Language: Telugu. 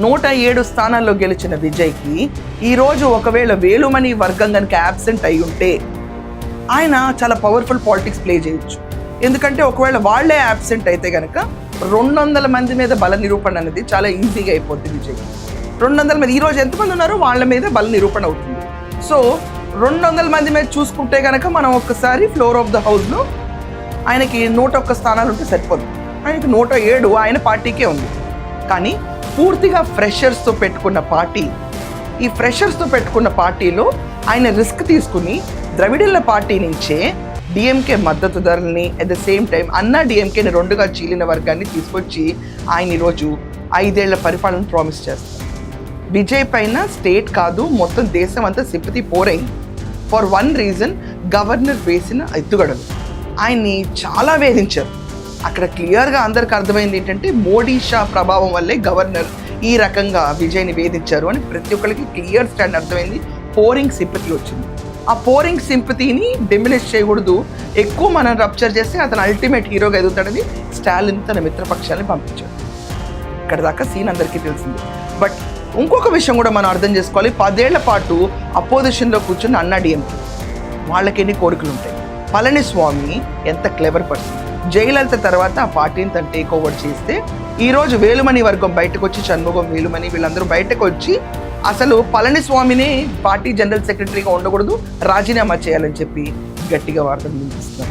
107 స్థానాల్లో గెలిచిన విజయ్కి ఈరోజు ఒకవేళ వేలుమణి వర్గం కనుక యాబ్సెంట్ అయి ఉంటే ఆయన చాలా పవర్ఫుల్ పాలిటిక్స్ ప్లే చేయొచ్చు. ఎందుకంటే ఒకవేళ వాళ్ళే యాబ్సెంట్ అయితే కనుక 200 మంది మీద బల నిరూపణ అనేది చాలా ఈజీగా అయిపోతుంది విజయ్కి. 200 మంది ఈరోజు ఎంతమంది ఉన్నారో వాళ్ళ మీద బల నిరూపణ అవుతుంది. సో 200 మంది మీద చూసుకుంటే కనుక మనం ఒక్కసారి ఫ్లోర్ ఆఫ్ ద హౌస్లో ఆయనకి 101 స్థానాలు ఉంటే సరిపోదు. ఆయనకి 107 ఆయన పార్టీకే ఉంది. కానీ పూర్తిగా ఫ్రెషర్స్తో పెట్టుకున్న పార్టీ, ఈ ఫ్రెషర్స్తో పెట్టుకున్న పార్టీలో ఆయన రిస్క్ తీసుకుని ద్రవిడల పార్టీ నుంచే డిఎంకే మద్దతుదారుల్ని at the same time Anna డిఎంకేని 2గా చీలిన వర్గాన్ని తీసుకొచ్చి ఆయన ఈరోజు 5 ఏళ్ల పరిపాలన ప్రామిస్ చేస్తారు. విజయ్ పైన స్టేట్ కాదు మొత్తం దేశం అంతా సింపతి పోరైంది. ఫర్ వన్ రీజన్, గవర్నర్ వేసిన ఎత్తుగడలు ఆయన్ని చాలా వేధించారు. అక్కడ క్లియర్గా అందరికి అర్థమైంది ఏంటంటే మోడీ షా ప్రభావం వల్లే గవర్నర్ ఈ రకంగా విజయ్ని వేధించారు అని ప్రతి ఒక్కరికి క్లియర్ స్టాండ్ అర్థమైంది. పోరింగ్ సింపతి వచ్చింది. ఆ పోరింగ్ సింపతిని డిమినిష్ చేయకూడదు, ఎక్కువ మనం రప్చర్ చేస్తే అతను అల్టిమేట్ హీరోగా ఎదుగుతాడని స్టాలిన్ తన మిత్రపక్షాన్ని పంపించాడు. ఇక్కడ దాకా సీన్ అందరికీ తెలిసింది. బట్ ఇంకొక విషయం కూడా మనం అర్థం చేసుకోవాలి. 10 ఏళ్ల పాటు అపోజిషన్లో కూర్చున్న అన్నా డిఎంకే వాళ్ళకి ఎన్ని కోరికలు ఉంటాయి. పళనిస్వామి ఎంత క్లెవర్ పర్సన్. జయలలిత తర్వాత ఆ పార్టీని తను టేక్ ఓవర్ చేస్తే ఈరోజు వేలుమణి వర్గం బయటకు వచ్చి, షణ్ముగం, వేలుమణి వీళ్ళందరూ బయటకు వచ్చి అసలు పళనిస్వామిని పార్టీ జనరల్ సెక్రటరీగా ఉండకూడదు, రాజీనామా చేయాలని చెప్పి గట్టిగా వార్తలు వినిపిస్తున్నారు.